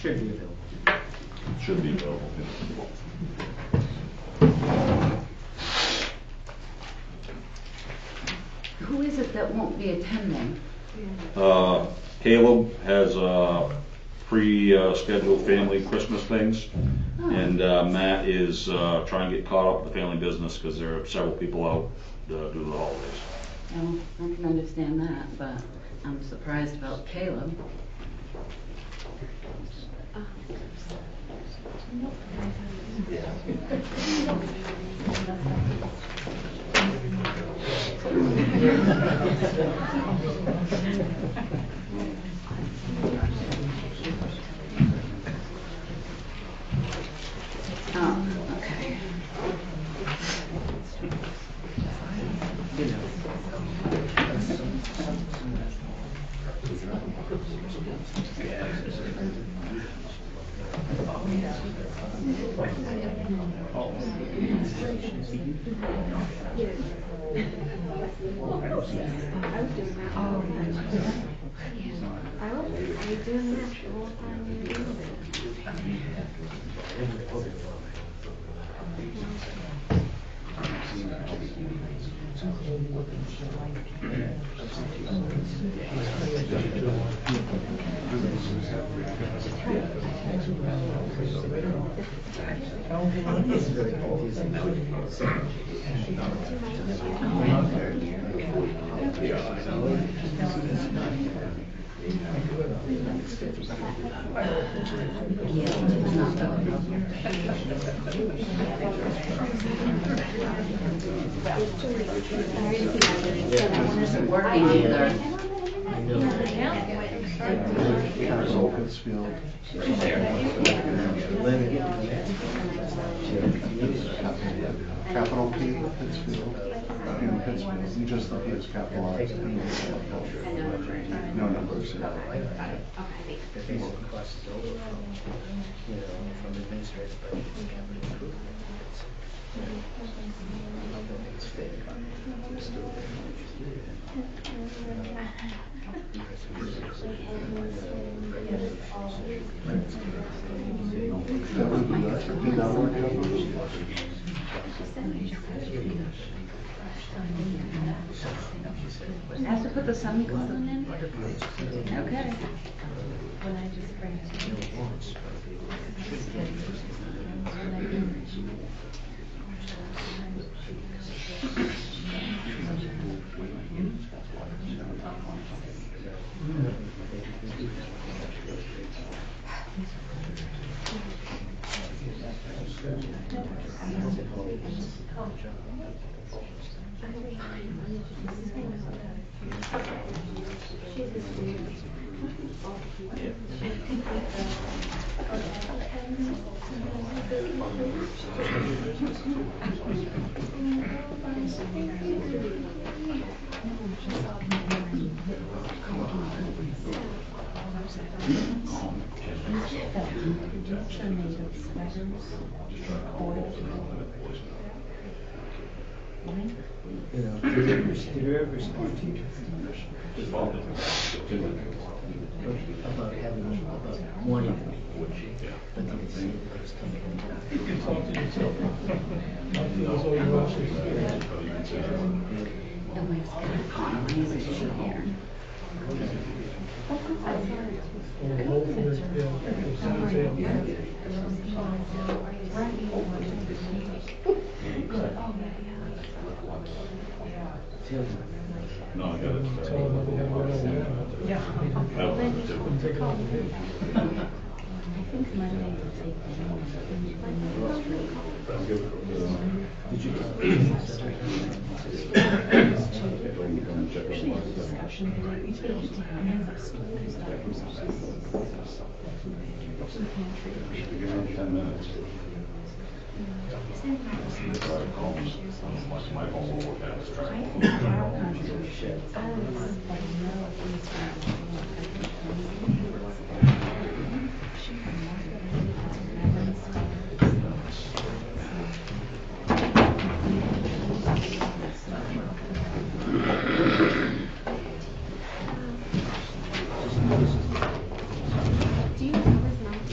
Should be available. Should be available. Who is it that won't be attending? Caleb has pre-scheduled family Christmas things, and Matt is trying to get caught up with the family business because there are several people out due to the holidays. Oh, I can understand that, but I'm surprised about Caleb. Oh, okay. Isn't working either. Pittsfield. Capital P, Pittsfield, in Pittsfield. You just thought he was capitalized. No numbers. The basic cost is over from administrative budget to capital improvement. It's fair. It's still there. I have to put the semicolon in? Okay. Did you ever respond to about having morning? But they could see that it was coming. You can talk to yourself. Talk to those old voices. Nobody's gonna easy to shoot here. No, I got it. Yeah.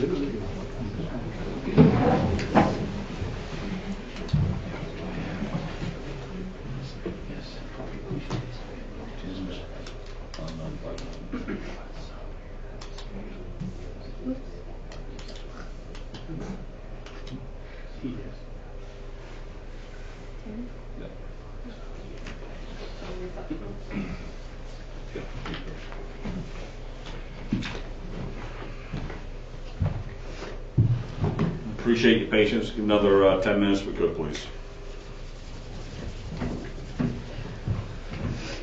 Did you Appreciate your patience. Give another 10 minutes if we could, please.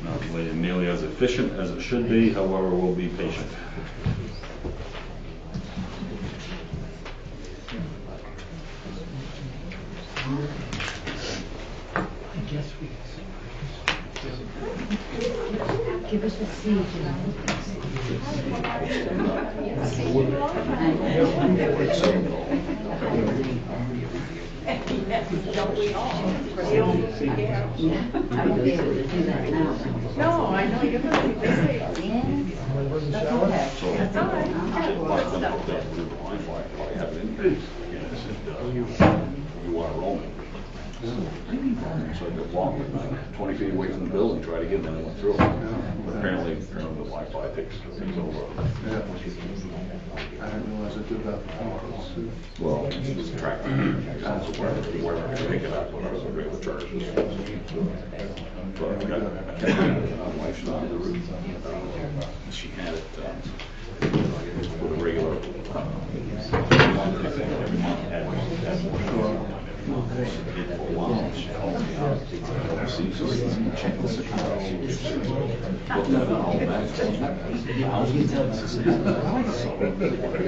Not really nearly as efficient as it should be, however, we'll be patient. Give us a seat. Don't we all? I won't be able to do that now. No, I know you're gonna be busy. That's okay. So, That's all right. Wi-Fi, have it in here. And it said, you want to roam it. So I could walk 20 feet away from the building, try to get in, and I went through. But apparently the Wi-Fi takes over. Yeah. I didn't realize it did that before. Well, it's tracking. So wherever you pick it up, whatever the rate of charge is. But I got my wife's on the roof. She had it with a regular every month. Had more. For a while, she called me out. Check this account.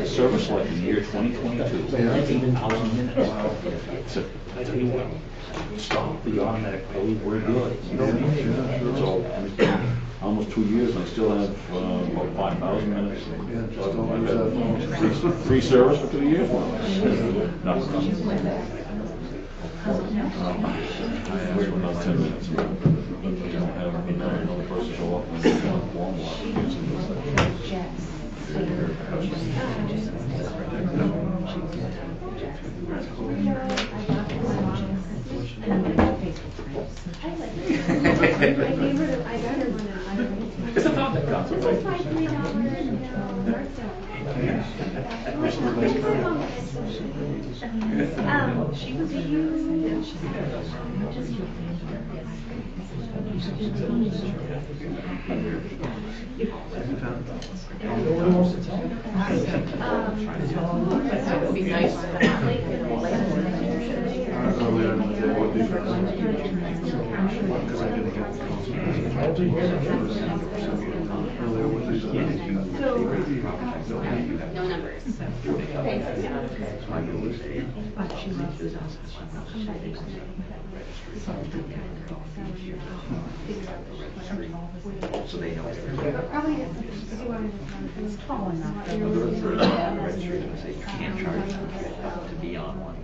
Service like in the year 2022. 1,000 minutes. So, I tell you what, stop the automatic pay, we're good. So, almost 2 years, and I still have about 5,000 minutes. Free service for 2 years? Nothing. I asked for another 10 minutes. You don't have another person show up and Walmart. It's a topic consultation. She was huge. That would be nice. Earlier in the day would be because I didn't get the earlier with these. No numbers. So they know Probably it's tall enough. Can't charge to be on one.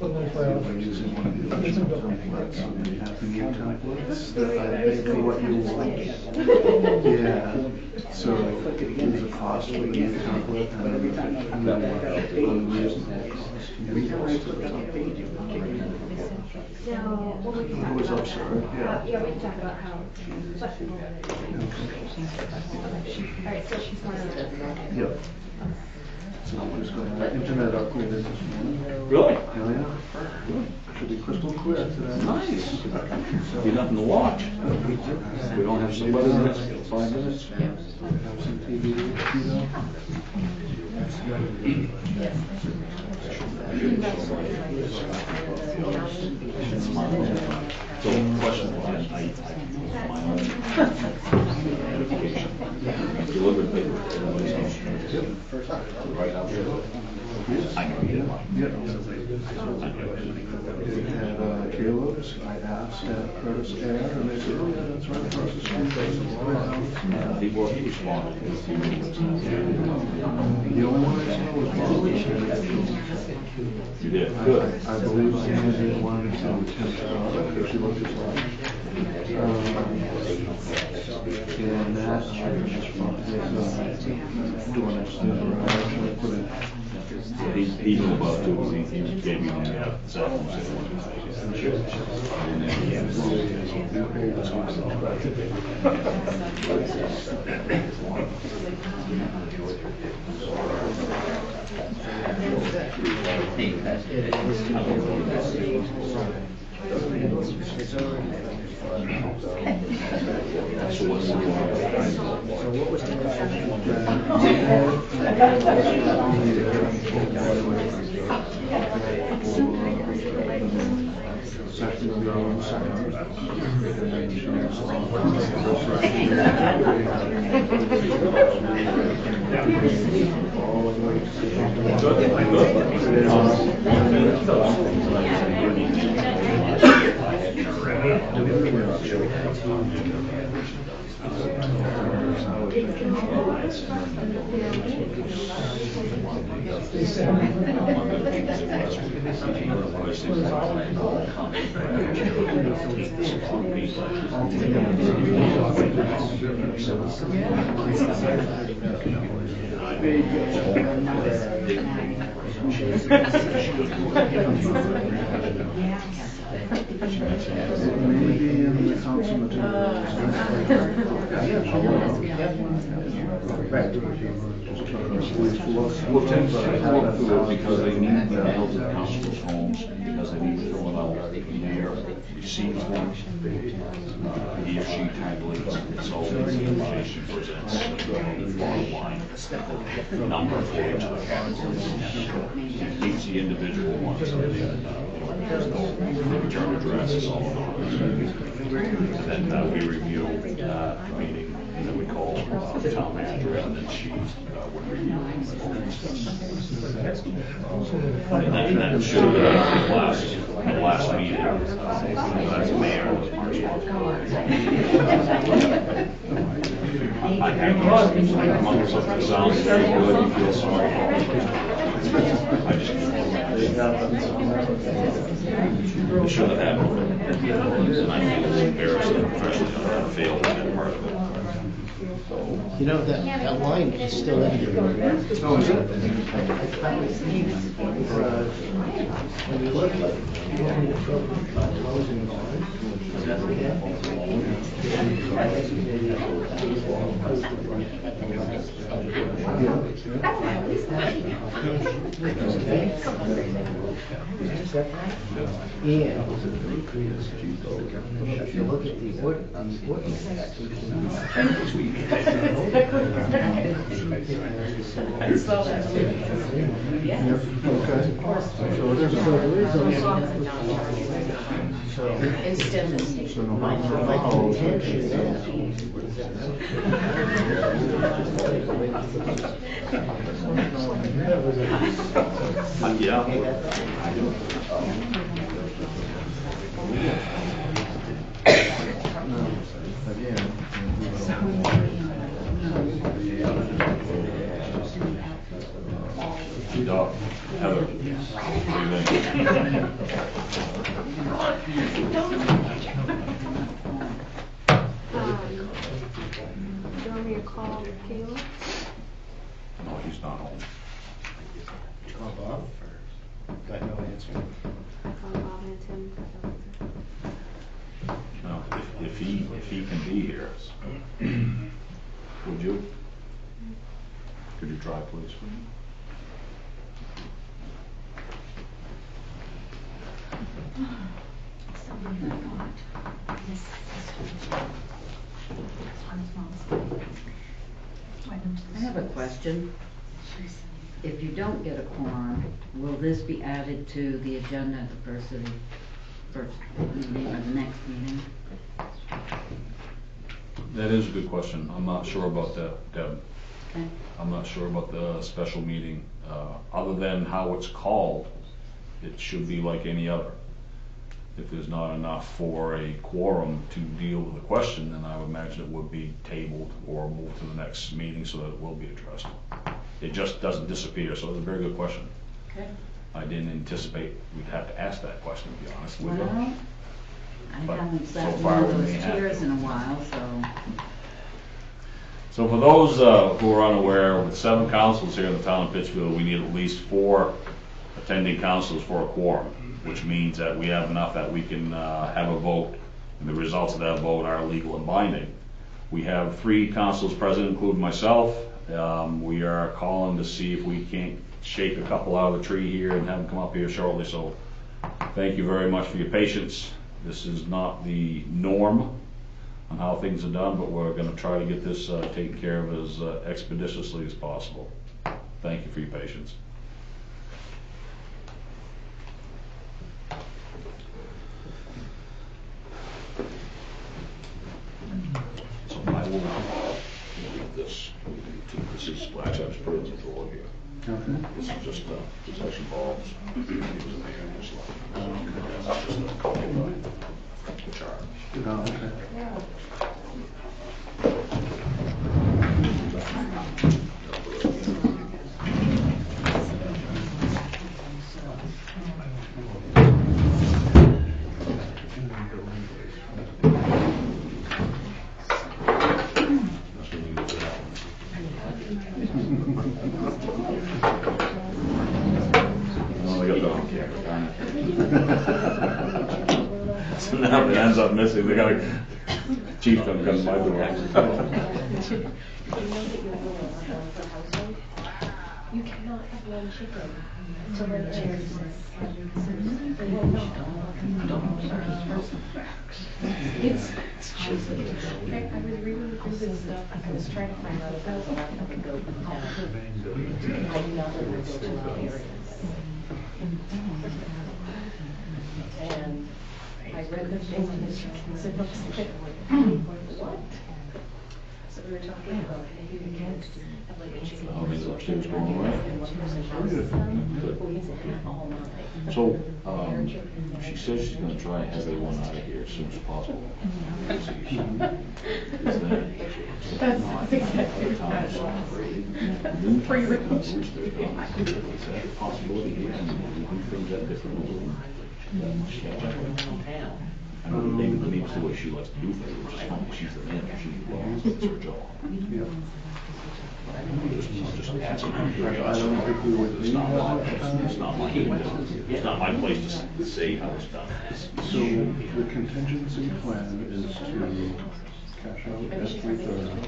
I'm using one of the original templates, so you have the new templates that I pay for what you want. Yeah, so there's a cost for the new template and then unreasonable cost. It was absurd, yeah. Yeah, we can talk about how flexible it is. All right, so she's part of it. Yep. So I'm just going to internet upgraded this morning. Really? Hell yeah. Should be crystal clear today. Nice. Be nothing to watch. We don't have somebody in the next 5 minutes. Have some TV, you know? So, question, my own delivered paper. Right out there. I know you. Yep. They had Caleb's, I asked at Curtis Air, and they said, oh yeah, that's right across the street. He responded. The only one I saw was Bob. You did, good. I believe she wanted to tempt her, because she looked just like. And that is doing it, put it. He knew about it too, because he gave me the cell phone. So what was the Maybe in the council materials. Well, Tim's look through it because they need the help of the council's homes, because they need to fill it out their receipts one. He or she tabulates, so the information presents the bottom line number for each of the categories. Each the individual ones, so the return address is all on. And then we review the meeting, and then we call the town manager, and then she would review. And then should the last meeting, that's mayor was responsible. I think something sounds very good, you feel sorry for me. I just should have happened. And I feel it's embarrassing, especially when I failed that part of it. You know, that line is still in here. Oh, is it? When you look at it, you want me to fill the closing line? Is that okay? And if you look at the ordinance, I saw that. Okay. So there's a. Instead of. So no my contention is. Yeah. Dog. Heather. What do you think? Do you want me to call Caleb? No, he's not home. Call Bob or got no answer? Call Bob and Tim. No, if he can be here, would you? Could you try, please? I have a question. If you don't get a quorum, will this be added to the agenda at the first meeting or the next meeting? That is a good question. I'm not sure about that, Deb. Okay. I'm not sure about the special meeting. Other than how it's called, it should be like any other. If there's not enough for a quorum to deal with the question, then I would imagine it would be tabled or moved to the next meeting so that it will be addressed. It just doesn't disappear, so it's a very good question. Okay. I didn't anticipate we'd have to ask that question, to be honest with you. Well, I but haven't so sat in far one we of may those have chairs to. in a while, so. So for those who are unaware, with 7 councils here in the town of Pittsfield, we need at least 4 attending councils for a quorum, which means that we have enough that we can have a vote, and the results of that vote are legal and binding. We have 3 councils present, including myself. We are calling to see if we can't shake a couple out of the tree here and have them come up here shortly, so thank you very much for your patience. This is not the norm on how things are done, but we're going to try to get this taken care of as expeditiously as possible. Thank you for your patience. So I will read this. This is, actually, I just put it in the drawer here. Okay. This is just possession balls. He was in there and just like, that's just a copy of the charge. Oh, okay. That's when you get to that one. Oh, we got that on camera, darn it. So now if it ends up missing, they gotta, chief done got my door. You cannot have one chicken to let chickens. It's. I was reading through this stuff, I was trying to find out if there was a lot of a goat in town. I do not live in a goat area. And I read the thing on the chickens and I was like, what? So we were talking about maybe we can't have like a chicken. Oh, things upstairs going away. And one person has some, who eats a half a whole nine. So, she says she's gonna try and have everyone out of here as soon as possible. Is That's exactly that Pre-written. Is that a possibility here? And we do things that differently. I know David Denise, the way she likes to do things, which is fine. She's the manager, she's the boss, it's her job. Yeah. Just asking her I curiosity. don't think we would It's need not my, that. it's not my, it's not my place to say how it's done. So the contingency plan is to cash out at 3:30.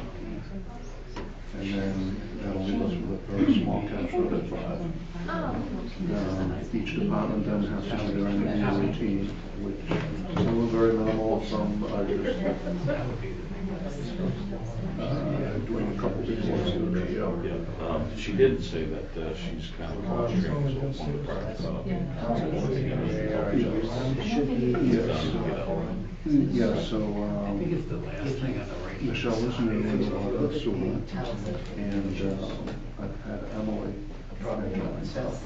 And then that'll leave us with a very small cash out at 5. Each department then has to do their annual routine, which some are very minimal, some are just doing a couple things once in a day. She did say that she's kind of concentrating, so one department caught up in It should be. Yeah, so, Michelle was new in the sewer, and, I've had Emily. Product itself.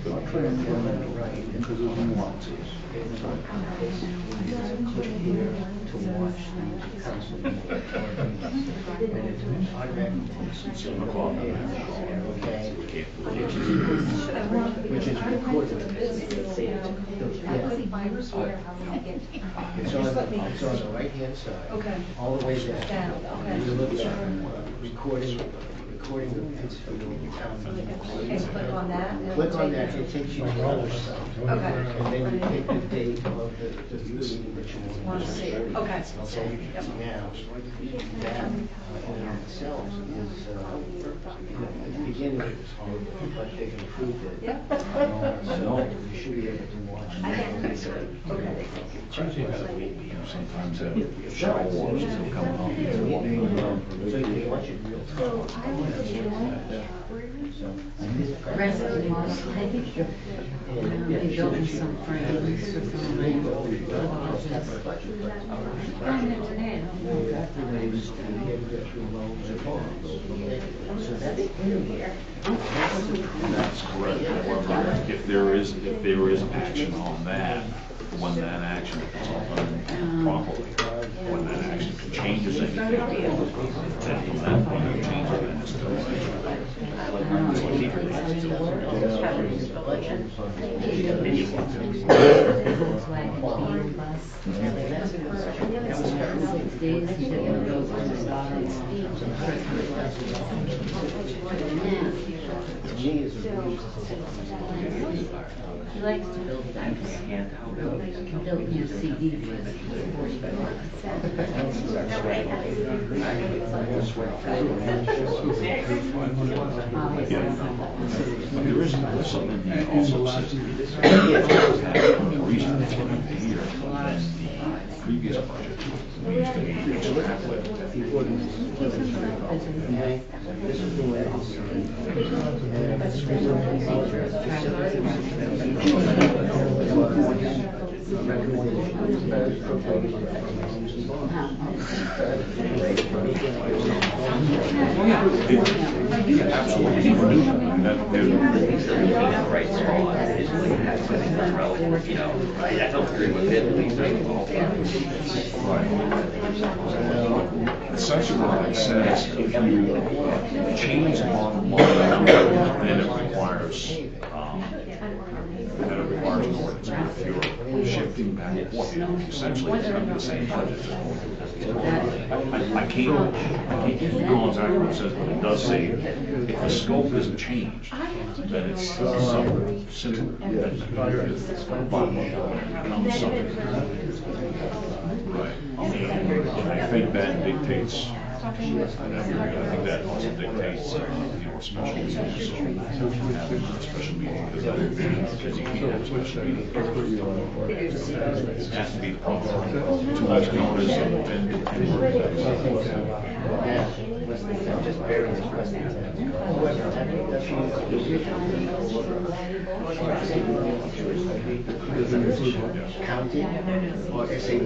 Not trained, because there's nuances. It's a click here to watch the council meeting. And it's automatically. 7 o'clock. Okay. We can't. Which is recorded. It's on the right-hand side. Okay. All the way down. Down, okay. You look at recording the Pittsfield town meeting. And click on that? and it'll Click on take that, you- it takes you to the other side. Okay. And then you pick the date of the meeting that you Want want to to see see. it. Okay. So now, that in and of itself is, the beginning of what they can prove it. Yep. So you should be able to watch. Sometimes that shower wars still coming on. So you can watch it real time. Resident was like, they built some frames or something. That's correct. However, if there is action on that, when that action is all done properly, when that actually changes anything, then from that point you change it, and it's still. Volkswagen bus. 6 days he didn't go from the bottom to the Christmas festival. To me, it's a He likes to build things. He built me a CD with 40 But there is something in here also says a reason it's going to be here, and the previous budget. This is the way Yeah, absolutely. Right spot is what you have to think relative, you know, I don't agree with it, but he's doing all Essentially what it says, if you change the bottom line, then it requires, an ordinance. If you're shifting back and forth, essentially it's going to be the same budget. I can't go exactly what it says, but it does say, if the scope isn't changed, then it's some simple, the bottom line becomes something. Right. I think that dictates, I think that also dictates, a special meeting, so having a special meeting, because you can't have a special meeting. It has to be proper, 2 weeks notice, and just barely counting or SAD.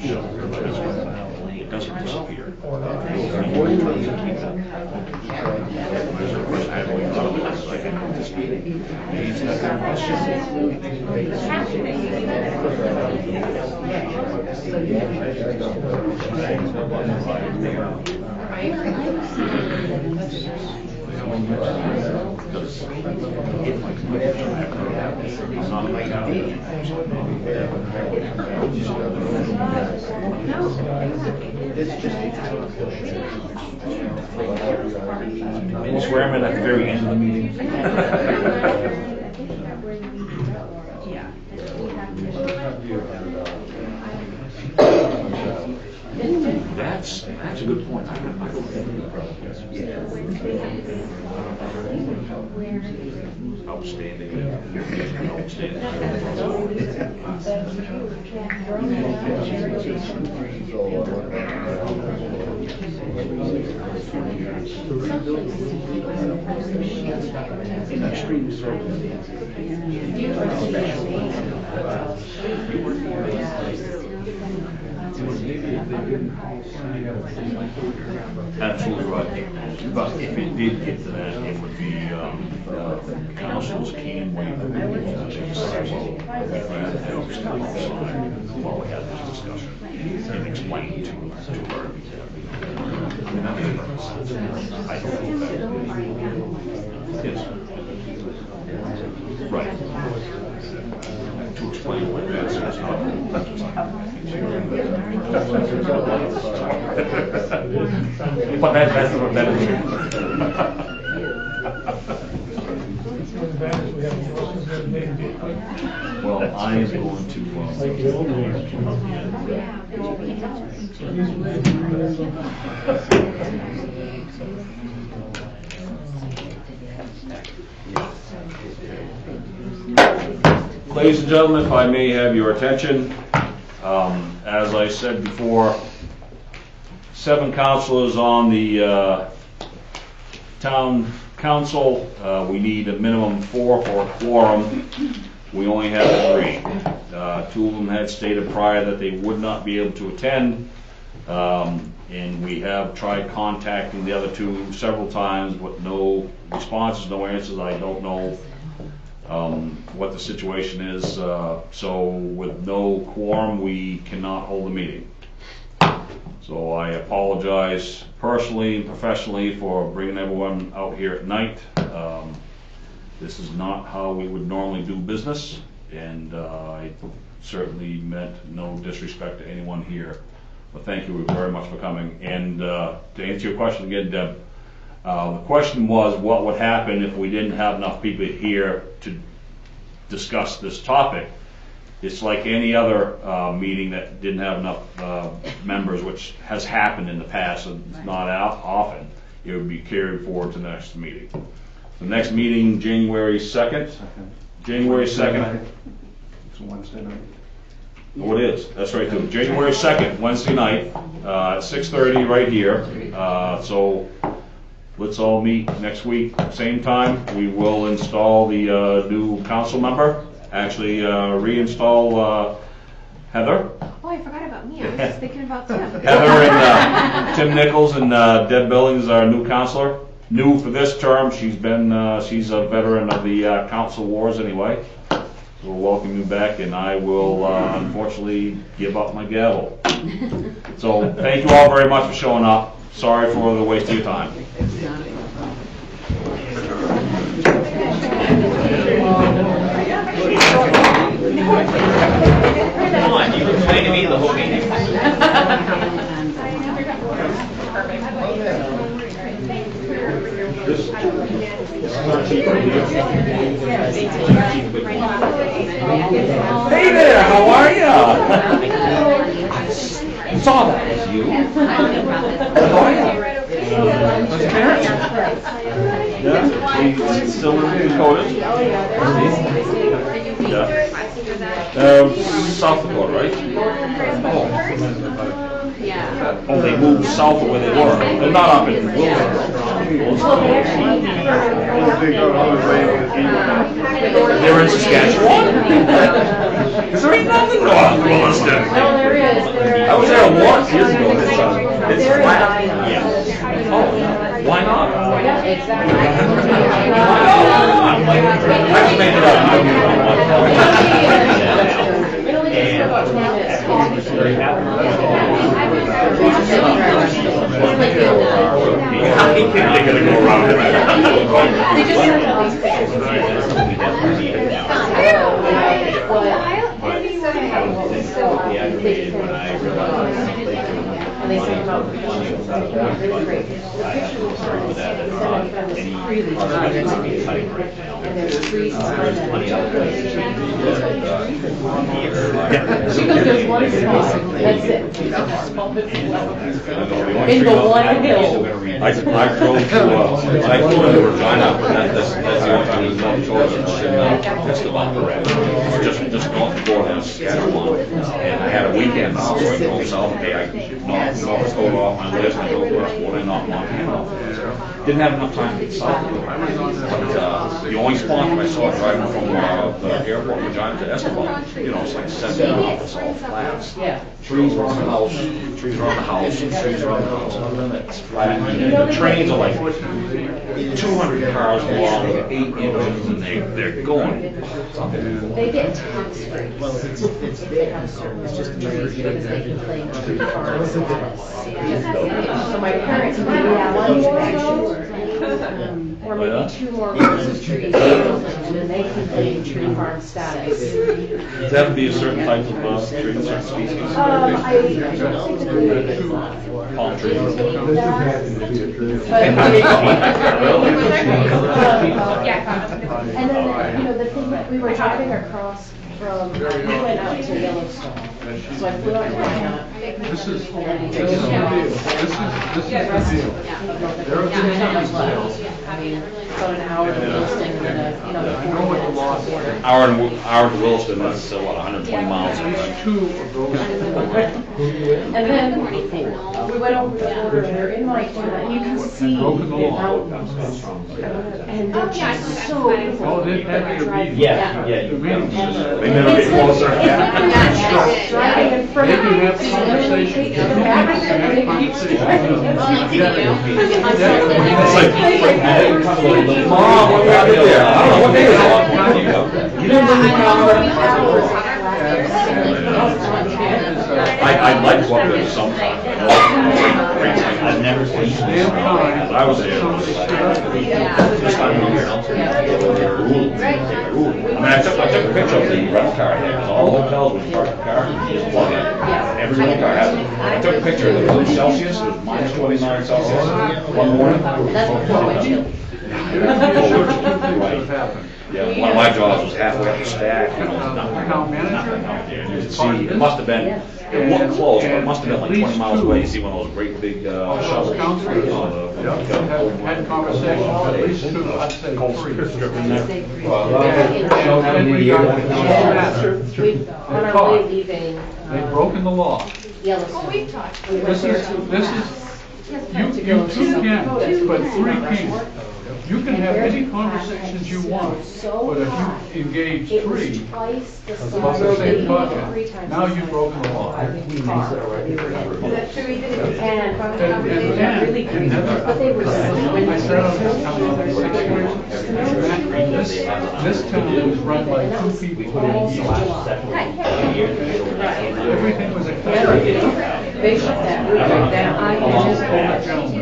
Yeah, it doesn't disappear. Swear him in at the very end of the meeting. That's a good point. Outstanding. Absolutely right. But if it did get to that, it would be, councils can waive the while we had this discussion and explain to her. I don't think that is. Right. To explain what that is, it's not. But that's what that is. Well, I am going to. Ladies and gentlemen, if I may have your attention, as I said before, 7 councilors on the town council. We need a minimum 4 for a quorum. We only have 3. 2 of them had stated prior that they would not be able to attend, and we have tried contacting the other 2 several times with no responses, no answers. I don't know what the situation is. So with no quorum, we cannot hold a meeting. So I apologize personally and professionally for bringing everyone out here at night. This is not how we would normally do business, and I certainly meant no disrespect to anyone here. But thank you very much for coming. And to answer your question again, Deb, the question was what would happen if we didn't have enough people here to discuss this topic. It's like any other meeting that didn't have enough members, which has happened in the past, and it's not often. It would be carried forward to the next meeting. The next meeting, January 2nd. January 2nd. It's a Wednesday night. Oh, it is. That's right, too. January 2nd, Wednesday night, at 6:30 right here. So let's all meet next week, same time. We will install the new council member. Actually, reinstall Heather. Oh, I forgot about me. I was just thinking about Tim. Heather and Tim Nichols and Deb Billings, our new counselor. New for this term. She's a veteran of the council wars anyway. So we'll welcome you back, and I will unfortunately give up my gavel. So thank you all very much for showing up. Sorry for the waste of your time. Come on, you explained to me the whole meeting. Hey there, how are you? I saw that was you. How are you? Nice parents. Yeah, he's still in Dakota. Yeah. South Dakota, right? Oh, they moved south of where they were. They're not up in Wilson. They're in Saskatchewan? Is there ain't nothing wrong with Williston? No, there is. I was there once years ago. It's flat. Yeah. Oh, why not? Yeah, exactly. I just made it up. It only takes about 20 minutes. They're gonna go around it. They just sent all these and they sent them out. Really great. The picture was really and there's trees behind She goes, there's one spot, that's it. In the one hill. I drove to, I flew into Regina, that's the only time we've chosen, just about correct. Just north of Gordon, Saskatchewan. And I had a weekend now, so I drove south, okay, I knocked North Dakota off my list, I drove west, what I knocked Montana off. Didn't have enough time to get south of it. But the only spot that I saw driving from the airport in Regina to Esteban, it's like 7 miles, it's all flats. Yeah. Trees around the house, trees around the house, and trees around the house, and then it's flat. And the trains are like 200 cars long with 8 engines, and they're going. They get tax free. They have certain just because they can claim tree farm status. So my parents, one more or maybe 2 more rows of trees, and then they can claim tree farm status. Does that have to be a certain type of tree, certain species? I typically Palm trees. And then, the thing that we were driving across from, we went out to Yellowstone. So I flew out to Montana. This is the And deal. then This is the deal. there's not much left. I mean, about an hour to Williston and then a, 40 minutes to Porter. Hour to Williston, that's what, 120 miles. Two of those. And then we went over the border and we're in Montana and you can see Broken the law. mountains. And they're just so beautiful. Oh, it had to be. Yeah, yeah. The meetings. They never get closer. Driving in front They of can me. have conversations. They can have conversations. Mom, what happened there? I don't know, what day is it? You didn't I'd like to go up there sometime. I've never seen Damn kind. I was there. Just on here, I mean, I took a picture of the rental car there, because all hotels, when you park the car, you just plug in. Every rental car has it. I took a picture of the Celsius, it was minus 29 Celsius, one morning. That's before windshield. Right. Yeah, one of my jobs was halfway up the stack, you know, Town manager? you could see, it must have been, it looked close, but it must have been like 20 miles away, you see one of those great big, shovels. Counselors. Had conversations, at least two, I'd say three. We, on our way leaving, They've broken the law. Yellowstone. This is, you two can, but three can't. You can have any conversations you want, but if you engage It was three twice the size about the of same three project, times now the you've size broken the law. of the car that we were in. That's true, we did it. And really great, but they were so I sat on this town for 6 years. This town was run by two people. Everything was a county. They shut that route right down. I can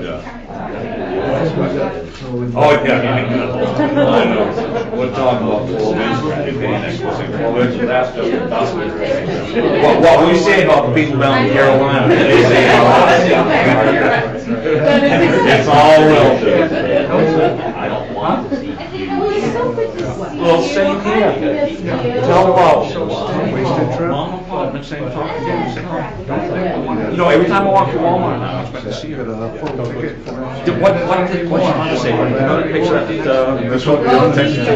just Oh, yeah, I know. We're talking about 12 inch, paying exclusive 12 inch, that's just a dust. What we say about the people down in Carolina, they say it's all relative. I don't want to see you. Well, same here. Tell about Wasted trip? mom and pop, same talk. You know, every time I walk through Walmart now, I expect to see her. Full ticket for us. What you trying to say? You know the picture that, This one, the attention to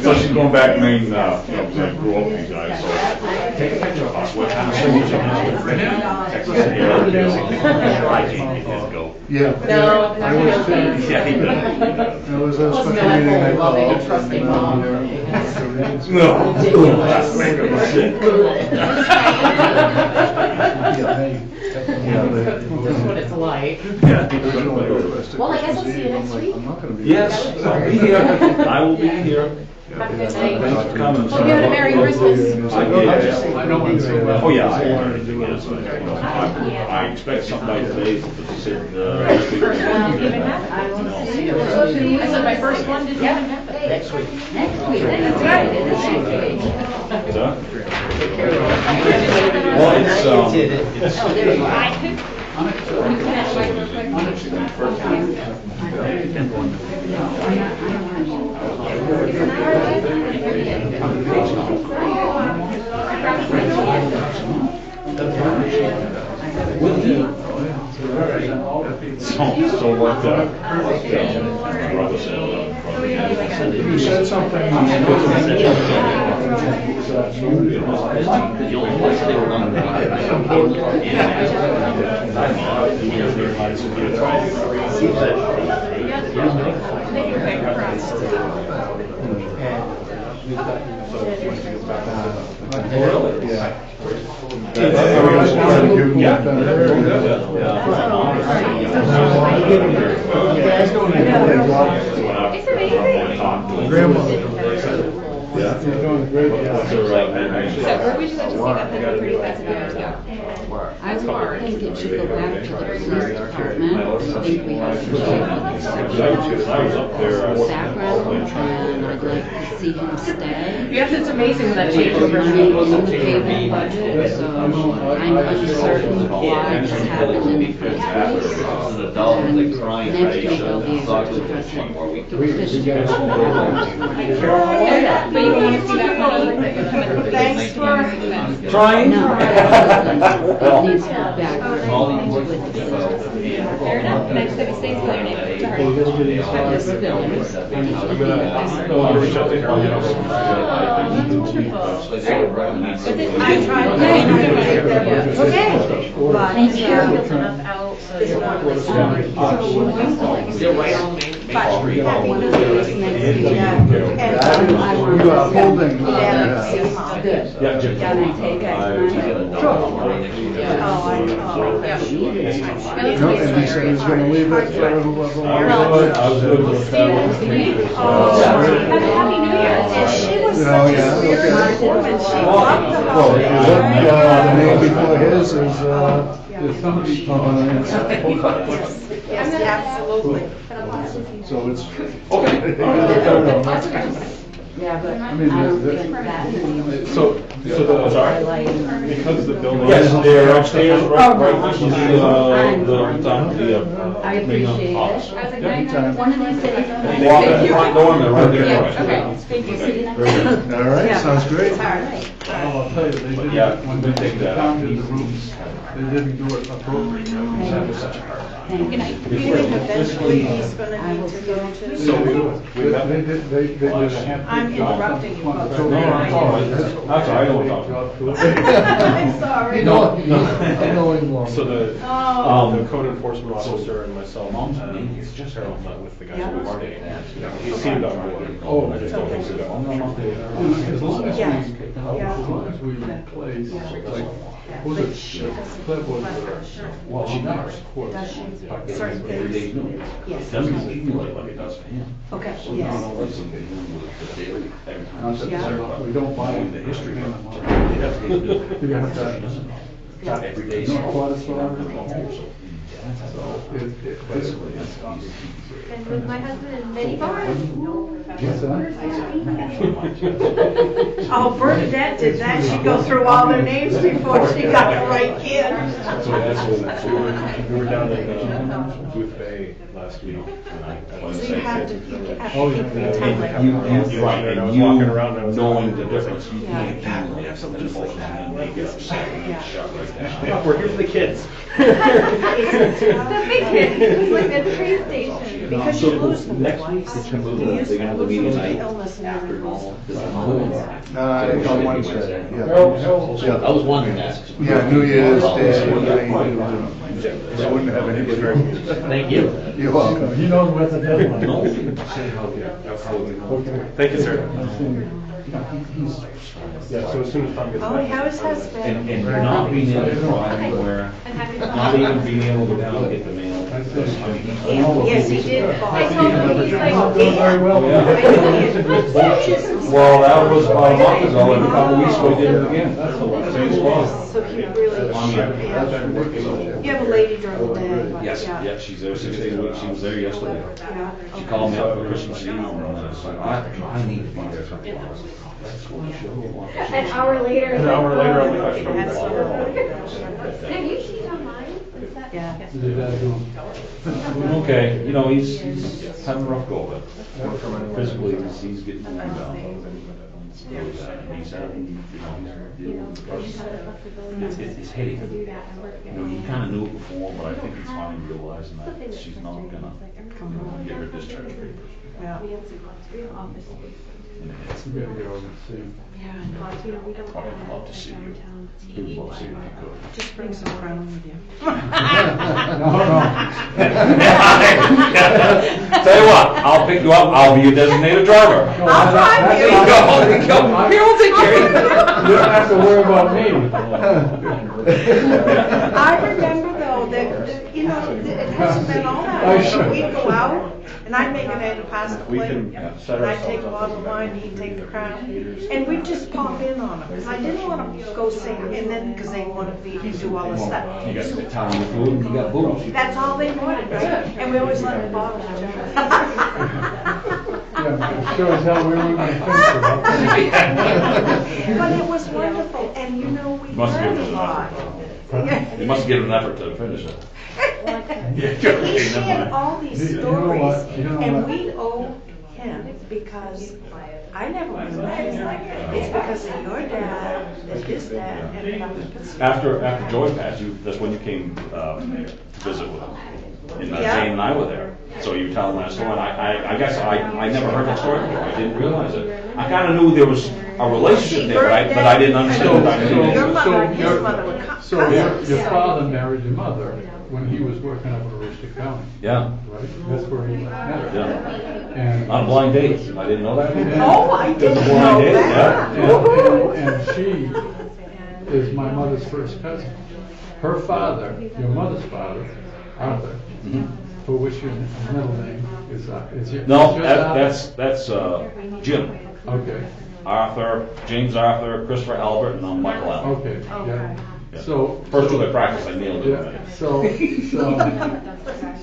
so she's going back to Maine, you know, because I grew up with these guys, so take a picture of us, what kind of schools you have. Texas, yeah, I can't go. Yeah. No, I was too. Yeah, he There was a special Wasn't meeting I that loving and called. trusting mom? No. That's making me sick. That's what it's like. Well, I guess I'll see you next week. I'm not gonna be. Yes, I'll be here, I will be here. Have a good Thanks night. for coming. Hope you had a Merry Christmas. I did. I know what you're Oh, yeah, I learned it, yes, I expect something like today, but they said, this week. I said my first one didn't even happen. Next week. Next week, that's right, it is next week. Huh? Well, it's, Did it. it's, Oh, there you are. so what, brother said, You said something. The only place they were running. It's amazing. Grandma. Yeah. You're doing a great job. So where would you like to see that picture pretty fast years ago? I would think it should go back to the police department. I think we have to change I was up there. his background, and I'd like to see him stay. Yes, it's amazing when that changes. There's money in the payroll budget, so I'm uncertain why this happened in the first place. This is a dollar, they crying. Next week I'll be able to address it. One more week. Officially. Yeah. But you want to see that money that you're coming to. Thanks for. Trying? No. It needs to go back. Fair enough. And I just have a state with your name. Sorry. I tried. Okay. But, Thank you. out, so this one was. They're right on Main Street. We got holding. Good. Yeah, Jim. Can I take it? No, and he said he was gonna leave it for whoever. Happy New Year. And she was You know, such a yeah, spirit okay. woman. She loved the Well, if you look, holiday. the name before his is, There's somebody, Yes, absolutely. so it's. Yeah, but I mean, don't the- think that means so the, highlighting. because the building. Yes, they're upstairs, right next to the I appreciate it. Anytime. One of these days. Walk in the front door and they're right there. Thank you. See you next All right, sounds great. All right. Well, I'll tell you, they didn't, Yeah, when we they take that out. counted the rooms, they didn't do it appropriately. Thank you. Do you think eventually he's gonna need to go to? So they did, they just. I'm interrupting you, but- No, no, no, that's all right. That's all right, I don't talk. I'm sorry. So the Oh. the code enforcement officer and myself, Harold met with the guys who were staying. He seemed on board. Oh, I just don't think so. As long as Yeah. we replace, like, was it, Cliff was, Well, she does. Certain Every day things. new. Yes. Doesn't accumulate like it does for him. Okay, So yes. now listen, they do the daily, every time. Not that Yeah. we don't buy Knowing the history. them. They have to do it. You have to- She doesn't know. Yeah. Every day. No, quite as well. Basically, it's Been with my husband in many bars. What's that? Oh, Bernadette did that. She'd go through all their names before she got the right kid. So we were down in Booth Bay last week. So you have to, you have Oh, to yeah. keep the time like. You're right, And I and was you walking around and I was knowing like, the difference, you Yeah. can't handle it, something emotional, and they get upset, and get shut right down. Yeah, we're here for the kids. The big kid, it's like at the train station. Because you lose them Next twice. week, it's gonna You move, used they're to gonna have the lose them meeting to night illness and after everything. all. This is Wednesday. On Wednesday, yeah. I was wondering that. Yeah, New Year's Day, they wouldn't have any. Thank you. You're welcome. He knows what's the deadline. No. Thank you, sir. Yeah, so as soon as Tom gets Oh, back. how is husband? And not being able to fly anywhere, I'm happy to not even being able to go down and get the mail. Yes, he did. I told him, he's like, Very well. Well, that was about a month ago, and a couple weeks ago, we did it again. Same spot. So he really, you have a lady during the day, but Yes, yeah. yeah, she's there 6 days a week, she was there yesterday. Yeah. She called me up for Christmas Eve, and I was like, I need to be there. an hour later. An hour later, I'm like, That's so Have you seen online? Is that? Yeah. Okay, you know, he's having a rough go of it. Physically, he's getting worn down. He's having, it's hitting him. You know, he kind of knew it before, but I think he's finally realizing that she's not gonna get her discharge papers. Yeah. And it's, We gotta go and see. I'd love to see you. He'd love to see you if you could. Just bring some crown with you. Tell you what, I'll pick you up, I'll be your designated driver. I'll drive you. There you go, there you go. Here, we'll take care of You don't have to worry about me. I remember though that, you know, it hasn't been all that long, but we'd go out and I'd make an antipasta We plate. can set And I'd take a ourselves up bottle of wine, he'd take the crown, and we'd just pop in on them, because I didn't want to go sing, and then, because they want to feed and do all this stuff. You got Italian food, and you got booze. That's all they wanted, right? And we always let them bottle Yeah, it sure as hell we weren't gonna finish it. But it was wonderful, and you know, we Must have learned a given lot. You must give an effort to finish it. He shared all these You know what? stories, You know and what? we'd owe him because I never was married. It's because of your dad, and his dad, and Papa. After Joy passed, that's when you came to visit with him. And Yeah. Jane and I were there. So you tell that story. And I guess I never heard that story before. I didn't realize it. I kind of knew there was a relationship there, but I didn't understand the dynamic. Your mother and his mother were So cousins. your father married your mother when he was working up in Aroostook County, Yeah, right? That's where he met her. yeah. And On a blind date. I didn't know that. Oh, I didn't It's a blind know date, that. yeah. And she is my mother's first cousin. Her father, your mother's father, Arthur, for which your middle name is your. No, is yours that's Jim. Okay, Arthur, James Arthur, Christopher Albert, and I'm Michael Albert. okay, yeah. Yeah. So. First two I practiced, I nailed Yeah, it.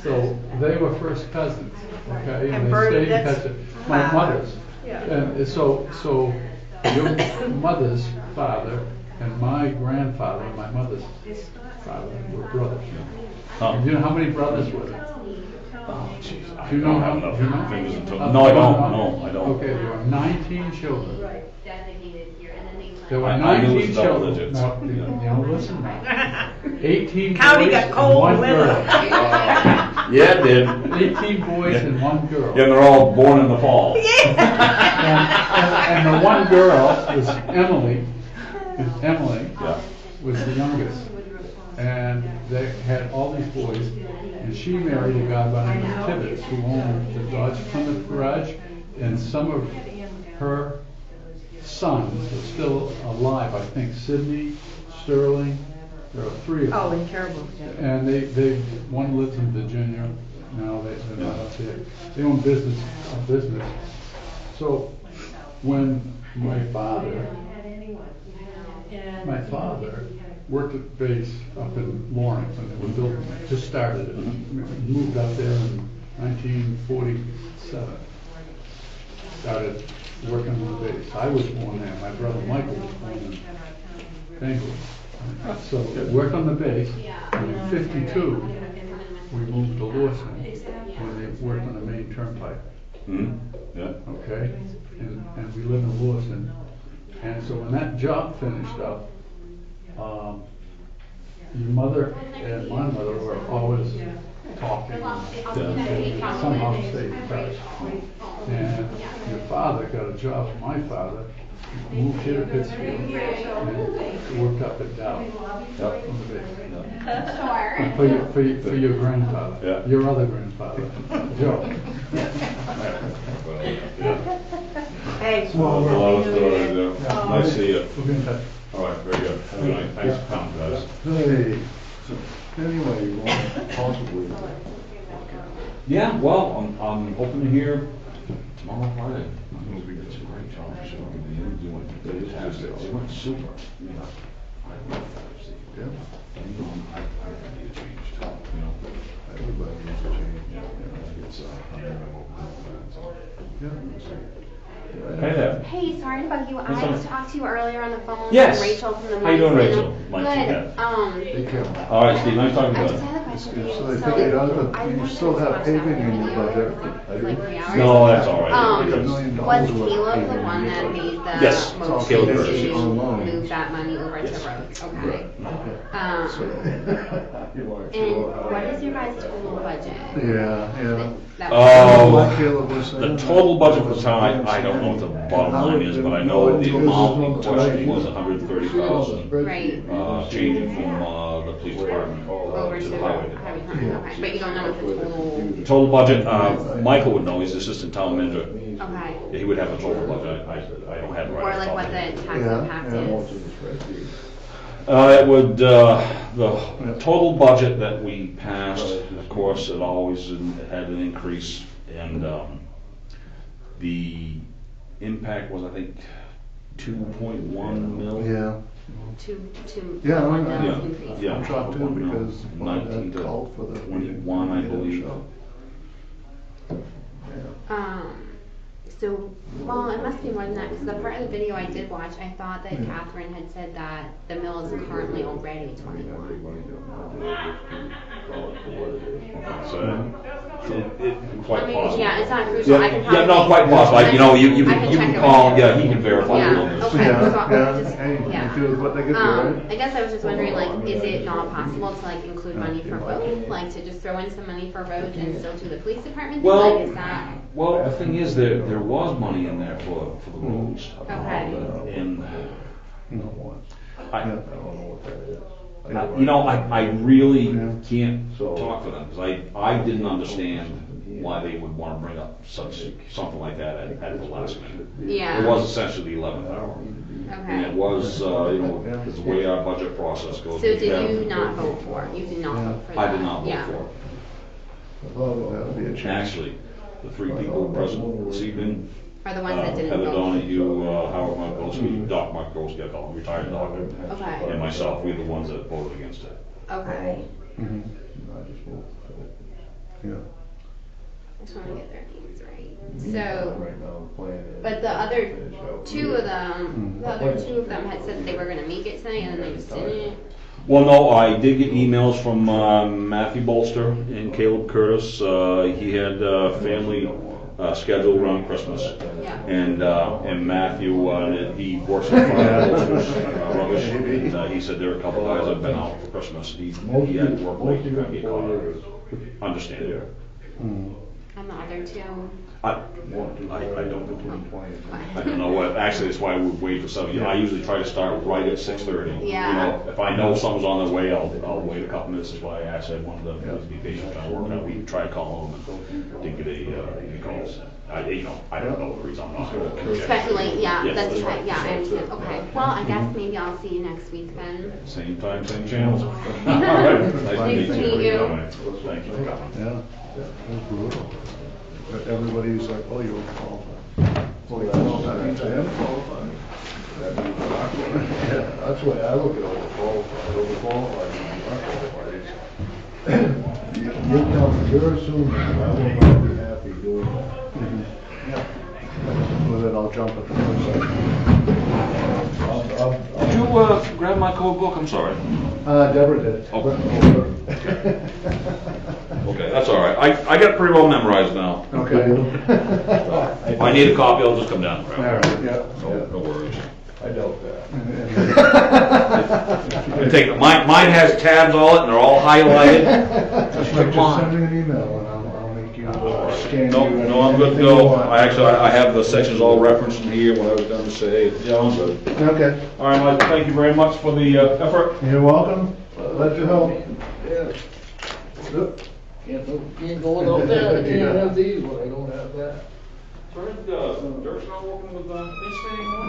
so they were first cousins, okay? And they Bert, stayed in that's- touch. My mother's. Yeah. And so your mother's father and my grandfather, my mother's father, were brothers. Huh. Do you know how many brothers were there? Oh, jeez. Do you know how? I don't do you have know? enough fingers and toes. No, I don't. No, I don't. Okay, there were 19 children. There were I knew it 19 was double children. digits. No, you know, listen now. 18 County boys got and cold one winter. girl. Yeah, it did. 18 boys and one girl. Yeah, they're all born in the fall. And the one girl was Emily. And Emily Yeah. was the youngest. And they had all these boys. And she married a guy by the name of Tibbetts, who owned the Dodge Plymouth garage. And some of her sons are still alive, I think. Sidney, Sterling, there are 3 of them. Oh, and terrible. And one lives in Virginia, now they're not up there. They own a business. So when my father worked at base up in Lawrence when they were building it, just started it, moved up there in 1947. Started working on the base. I was born there, my brother Michael was born in Bangor. So worked on the base, and in 52, we moved to Lawson when they worked on the main turnpike. Yeah. Okay? And we live in Lawson. And so when that job finished up, your mother and my mother were always talking and somehow stayed in touch. And your father got a job for my father, moved here to Pittsfield, and worked up at Dow. On the base. For your grandfather, Yeah. your other grandfather, Joe. Hey. Well, a lot of stories, yeah. Nice to see you. We'll be in touch. All right, very good. Have a good night. Thanks for coming, guys. Hey, so anyway, you want to possibly, Yeah, well, I'm hoping to hear tomorrow, Friday. I think we did some great job. So the interview went fantastic. It went super. Yeah. I love that. yeah, I need to change too, you know. everybody needs to change. Yeah, it's, Yeah. Hey there. Hey, sorry to bug you. That's I all right. talked to you earlier on the phone. Yes. Rachel from the How you doing, Mike Rachel? Center. Mike, Good. yeah. Take care. All right, Steve, nice talking to I you. just had a question for you. So I think you still have paving in your budget. Like 3 hours. No, that's all right. $1 million Was worth of Caleb the paving one in that your made budget. the Yes, motion Caleb to Burns. Online. move that money over Yes. to roads? Okay. So, you want to- And what is your guys' total budget? Yeah. That Oh, Like Caleb was the saying. total budget for the town, I don't know what the bottom line is, but I know the amount in question was $130,000. Right. Changing from, the police department over to to the the highway highway department. department. Okay, but you don't know what the total. Total budget, Michael would know, he's the assistant town manager. Okay. He would have a total budget, I don't have it right Or off the like top what of the my head. tax Yeah, impact yeah. is. It would, the total budget that we passed, of course, it always had an increase, and the impact was, I think, 2.1 mil. Yeah. Two. Yeah, one I- mil Yeah, increase. yeah. I'm shocked too, 1 mil. because 19 that to called for the 21, I believe. show. So, well, it must be more than that, because the part of the video I did watch, I thought that Catherine had said that the mill is currently already 21. Quite possible. Yeah, it's not crucial, I can probably. Yeah, no, quite possible. You know, you I can check can it call, right yeah, now. he can verify. Yeah, the okay, Yeah, so I'll yeah, just, hey, yeah. they do what they can do, right? I guess I was just wondering, like, is it not possible to, like, include money for both? Like, to just throw in some money for roads and still do the police department? Well, Like, is that, well, the thing is, there was money in there for the roads. okay, And Yeah. you know, I really can't talk for them, because I didn't understand why they would want to bring up something like that at the last minute. yeah. It was essentially the 11th hour. And it Okay. was, you know, it's the way our budget process goes. So did you not vote for it? You did not vote for that? I did not vote Yeah. for it. That would be a change. Actually, the three people present this evening, Are the ones that didn't Heather vote? Donahue, Howard Markowski, Doc Markowski, I call him, retired doctor, Okay, and myself, we were the ones that voted against it. okay. Mhm. Yeah. I just wanna get their names right. So, but the other two of them, the other two of them had said they were gonna make it tonight and then they just didn't. Well, no, I did get emails from Matthew Bolster and Caleb Curtis. He had family scheduled around Christmas. Yeah. And Matthew, he works at Fire Bolster's Rubbish, and he said there are a couple guys that have been out for Christmas. He had to work late, he couldn't get caught up. Understand it. Mm. And the other two, I don't know what, actually, that's why we wait for some, I usually try to start right at 6:30. Yeah. You know, if I know someone's on their way, I'll wait a couple minutes, that's why I actually wanted to be patient, trying to work out, we tried calling them and didn't get any calls. I don't know the reason I'm not. speculate, yeah, Yes, that's that's right, right. yeah, I understand, okay. Well, I guess maybe I'll see you next week then. Same time, same channels. All right. Nice to meet you. Thank you for coming. Yeah, it was brutal. But everybody's like, oh, you're qualified. Well, that means I am qualified. Yeah, that's the way I look at overqualified. Overqualified means you're not qualified. You're assuming I will not be happy doing that. With it, I'll jump at the first Did you grab my code book? I'm sorry. Deborah did. Oh. Okay, that's all right. I got it pretty well memorized now. Okay. If I need a copy, I'll just come down and All grab it. right, yeah. No worries. I doubt that. I take it. Mine has tabs on it and they're all highlighted. Just like just send me an email and I'll make you scan No, you. no, I'm good to anything you go. want. I have the sections all referenced in here, what I was going to say. Yeah, I'm good. Okay. All right, Mike, thank you very much for the effort. You're welcome. Glad to help. Yeah. Can't go without that. I can't have these when I don't have that. Dirk's not working with this thing anymore?